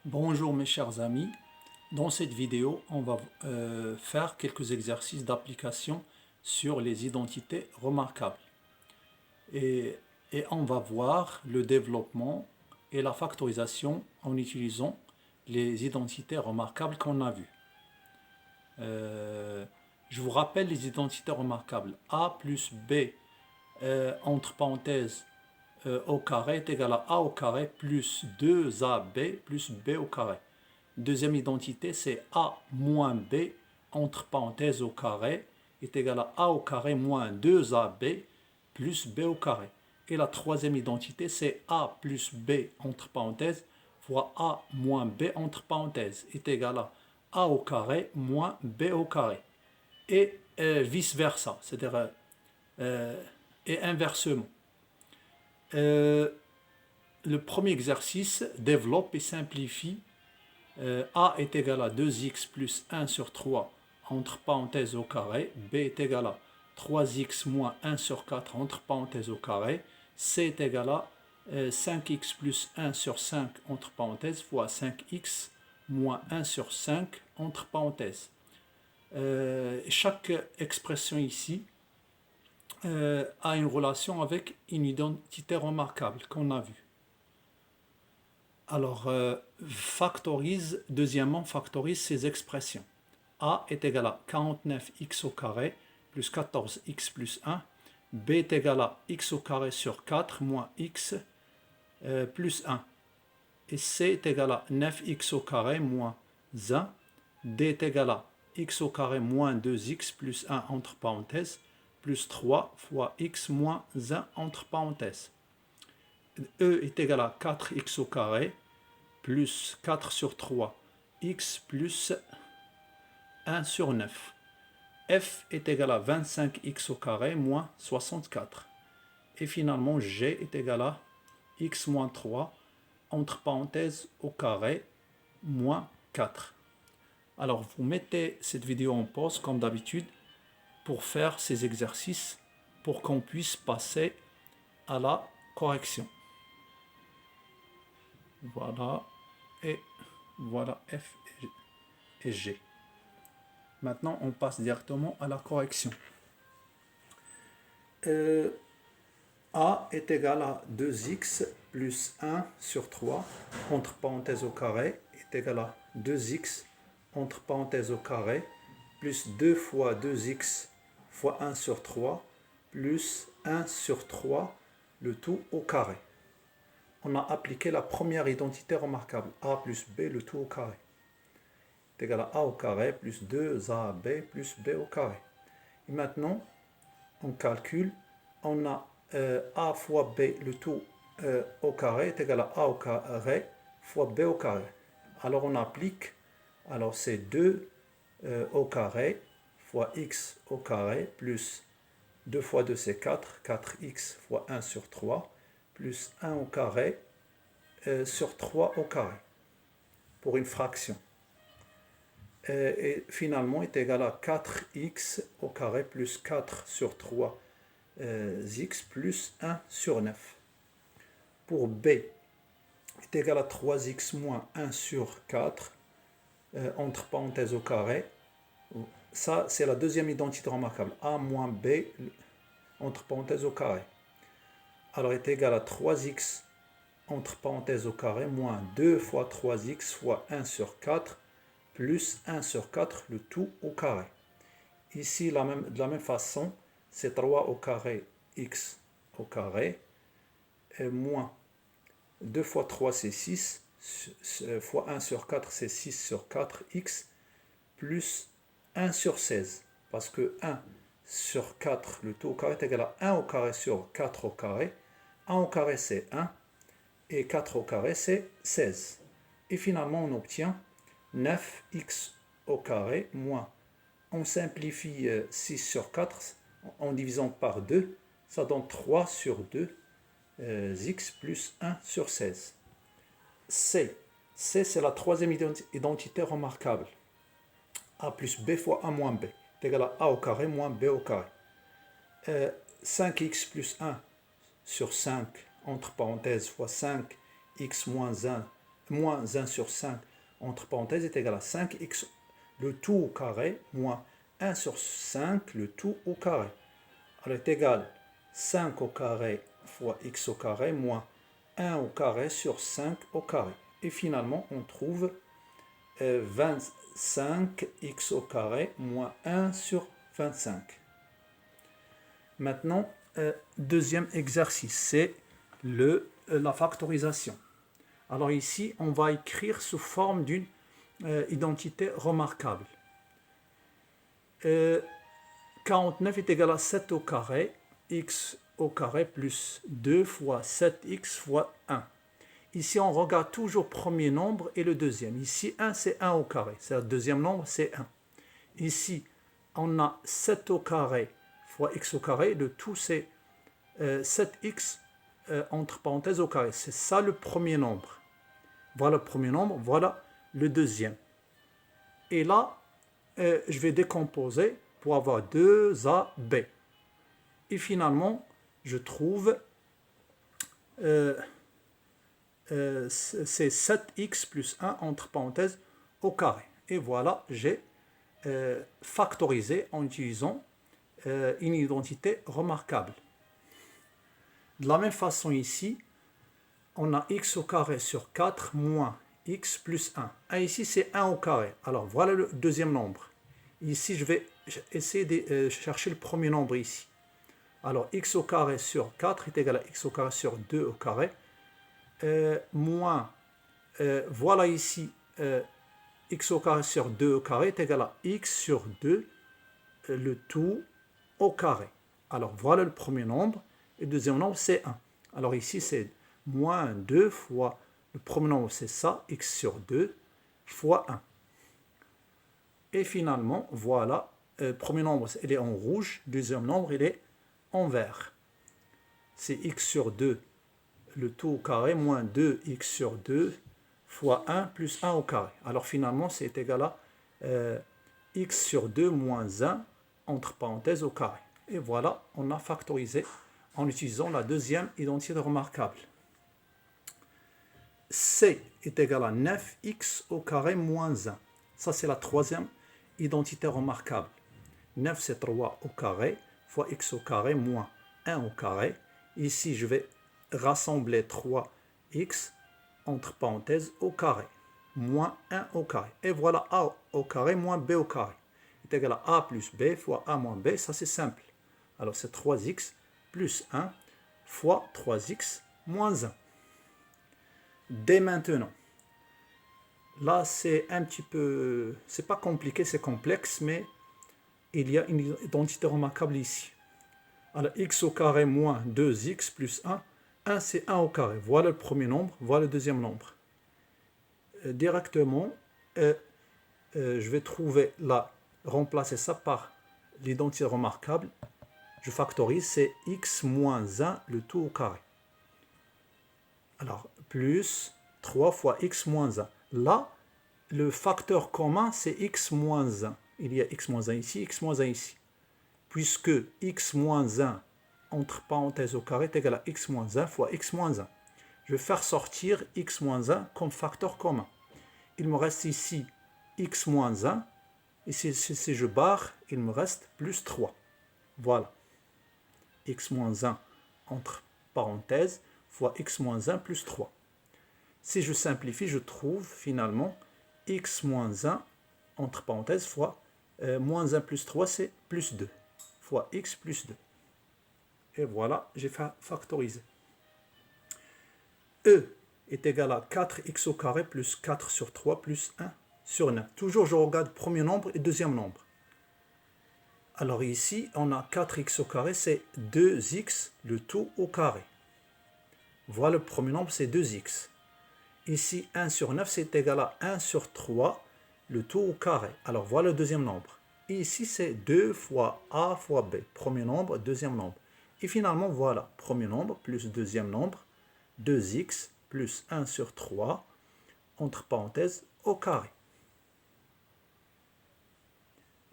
Bonjour mes chers amis, dans cette vidéo on va faire quelques exercices d'application sur les identités remarquables et, et on va voir le développement et la factorisation en utilisant les identités remarquables qu'on a vues. Je vous rappelle les identités remarquables. A plus B entre parenthèses au carré est égal à A au carré plus 2AB plus B au carré. Deuxième identité, c'est A moins B entre parenthèses au carré est égal à A au carré moins 2AB plus B au carré. Et la troisième identité, c'est A plus B entre parenthèses fois A moins B entre parenthèses est égal à A au carré moins B au carré. Et vice-versa, c'est-à-dire et inversement. Le premier exercice développe et simplifie. A est égal à 2x plus 1 sur 3 entre parenthèses au carré. B est égal à 3x moins 1 sur 4 entre parenthèses au carré. C est égal à 5x plus 1 sur 5 entre parenthèses fois 5x moins 1 sur 5 entre parenthèses. Chaque expression ici a une relation avec une identité remarquable qu'on a vue. Alors, deuxièmement, factorise ces expressions. A est égal à 49x au carré plus 14x plus 1. B est égal à x au carré sur 4 moins x plus 1. Et C est égal à 9x au carré moins 1. D est égal à x au carré moins 2x plus 1 entre parenthèses plus 3 fois x moins 1 entre parenthèses. E est égal à 4x au carré plus 4 sur 3 x plus 1 sur 9. F est égal à 25x au carré moins 64. Et finalement, G est égal à x moins 3 entre parenthèses au carré moins 4. Alors, vous mettez cette vidéo en pause comme d'habitude pour faire ces exercices pour qu'on puisse passer à la correction. Voilà. Et voilà F et G. Maintenant, on passe directement à la correction. A est égal à 2x plus 1 sur 3 entre parenthèses au carré est égal à 2x entre parenthèses au carré plus 2 fois 2x fois 1 sur 3 plus 1 sur 3 le tout au carré. On a appliqué la première identité remarquable, A plus B le tout au carré est égal à A au carré plus 2AB plus B au carré. Et maintenant, on calcule, on a A fois B le tout au carré est égal à A au carré fois B au carré. Alors on applique, alors c'est 2 au carré fois x au carré plus 2 fois 2 c'est 4, 4x fois 1 sur 3 plus 1 au carré sur 3 au carré pour une fraction. Et finalement est égal à 4x au carré plus 4 sur 3 x plus 1 sur 9. Pour b est égal à 3x moins 1 sur 4 entre parenthèses au carré. Ça, c'est la deuxième identité remarquable. A moins b entre parenthèses au carré. Alors est égal à 3x entre parenthèses au carré moins 2 fois 3x fois 1 sur 4 plus 1 sur 4 le tout au carré. Ici, de la même façon, c'est 3 au carré x au carré et moins 2 fois 3 c'est 6 fois 1 sur 4 c'est 6 sur 4 x plus 1 sur 16 parce que 1 sur 4 le tout au carré est égal à 1 au carré sur 4 au carré. 1 au carré c'est 1 et 4 au carré c'est 16. Et finalement on obtient 9x au carré moins, on simplifie 6 sur 4 en divisant par 2, ça donne 3 sur 2 x plus 1 sur 16. C, c'est la troisième identité remarquable. A plus b fois a moins b est égal à a au carré moins b au carré. 5x plus 1 sur 5 entre parenthèses fois 5x moins 1 moins 1 sur 5, entre parenthèses, est égal à 5x, le tout au carré, moins 1 sur 5, le tout au carré. Alors, est égal 5 au carré fois x au carré, moins 1 au carré sur 5 au carré. Et finalement, on trouve 25x au carré, moins 1 sur 25. Maintenant, deuxième exercice, c'est la factorisation. Alors ici, on va écrire sous forme d'une identité remarquable. 49 est égal à 7 au carré, x au carré plus 2 fois 7x fois 1. Ici, on regarde toujours le premier nombre et le deuxième. Ici, 1, c'est 1 au carré. C'est le deuxième nombre, c'est 1. Ici, on a 7 au carré fois x au carré. Le tout, c'est 7x entre parenthèses au carré. C'est ça le premier nombre. Voilà le premier nombre, voilà le deuxième. Et là, je vais décomposer pour avoir 2AB. Et finalement, je trouve c'est 7x plus 1 entre parenthèses au carré. Et voilà, j'ai factorisé en utilisant une identité remarquable. De la même façon ici, on a x au carré sur 4 moins x plus 1. Et ici, c'est 1 au carré. Alors, voilà le deuxième nombre. Ici, je vais essayer de chercher le premier nombre ici. Alors, x au carré sur 4 est égal à x au carré sur 2 au carré. Moins, voilà ici, x au carré sur 2 au carré est égal à x sur 2, le tout au carré. Alors, voilà le premier nombre. Et le deuxième nombre, c'est 1. Alors ici, c'est moins 2 fois, le premier nombre, c'est ça, x sur 2 fois 1. Et finalement, voilà, le premier nombre, il est en rouge, le deuxième nombre, il est en vert. C'est x sur 2, le tout au carré, moins 2x sur 2 fois 1 plus 1 au carré. Alors finalement, c'est égal à x sur 2 moins 1 entre parenthèses au carré. Et voilà, on a factorisé en utilisant la deuxième identité remarquable. C est égal à 9x au carré moins 1. Ça, c'est la troisième identité remarquable. 9, c'est 3 au carré fois x au carré moins 1 au carré. Ici, je vais rassembler 3x entre parenthèses au carré, moins 1 au carré. Et voilà a au carré moins b au carré est égal à a plus b fois a moins b. Ça, c'est simple. Alors, c'est 3x plus 1 fois 3x moins 1. Dès maintenant, là, c'est un petit peu, c'est pas compliqué, c'est complexe, mais il y a une identité remarquable ici. Alors, x au carré moins 2x plus 1. 1, c'est 1 au carré. Voilà le premier nombre, voilà le deuxième nombre. Directement, je vais trouver là, remplacer ça par l'identité remarquable. Je factorise, c'est x moins 1, le tout au carré. Alors, plus 3 fois x moins 1. Là, le facteur commun, c'est x moins 1. Il y a x moins 1 ici, x moins 1 ici. Puisque x moins 1 entre parenthèses au carré est égal à x moins 1 fois x moins 1. Je vais faire sortir x moins 1 comme facteur commun. Il me reste ici x moins 1. Ici, si je barre, il me reste plus 3. Voilà. X moins 1 entre parenthèses fois x moins 1 plus 3. Si je simplifie, je trouve finalement x moins 1 entre parenthèses fois moins 1 plus 3, c'est plus 2 fois x plus 2. Et voilà, j'ai factorisé. E est égal à 4x au carré plus 4 sur 3 plus 1 sur 9. Toujours, je regarde premier nombre et deuxième nombre. Alors ici, on a 4x au carré, c'est 2x, le tout au carré. Voilà le premier nombre, c'est 2x. Ici, 1 sur 9, c'est égal à 1 sur 3, le tout au carré. Alors voilà le deuxième nombre. Et ici, c'est 2 fois a fois b. Premier nombre, deuxième nombre. Et finalement, voilà, premier nombre plus deuxième nombre, 2x plus 1 sur 3, entre parenthèses, au carré.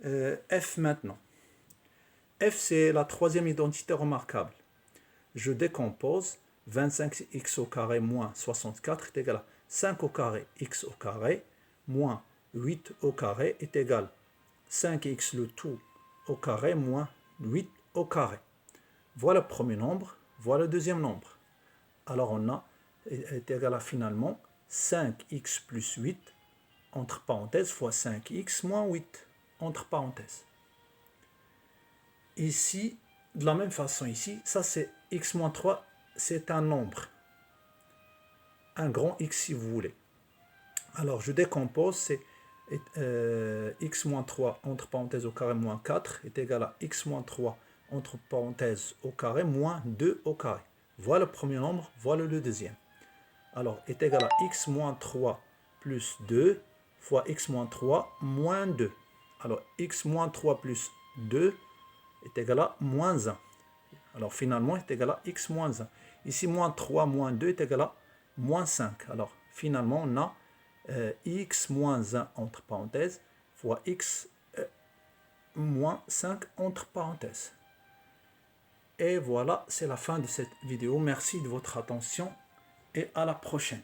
F maintenant. F, c'est la troisième identité remarquable. Je décompose 25x au carré moins 64 est égal à 5 au carré, x au carré, moins 8 au carré est égal 5x le tout au carré moins 8 au carré. Voilà le premier nombre, voilà le deuxième nombre. Alors on a est égal à finalement 5x plus 8 entre parenthèses fois 5x moins 8 entre parenthèses. Ici, de la même façon ici, ça c'est x moins 3, c'est un nombre. Un grand x si vous voulez. Alors je décompose, c'est x moins 3 entre parenthèses au carré moins 4 est égal à x moins 3 entre parenthèses au carré moins 2 au carré. Voilà le premier nombre, voilà le deuxième. Alors est égal à x moins 3 plus 2 fois x moins 3 moins 2. Alors x moins 3 plus 2 est égal à moins 1. Alors finalement est égal à x moins 1. Ici moins 3 moins 2 est égal à moins 5. Alors finalement on a x moins 1 entre parenthèses fois x moins 5 entre parenthèses. Et voilà, c'est la fin de cette vidéo. Merci de votre attention et à la prochaine.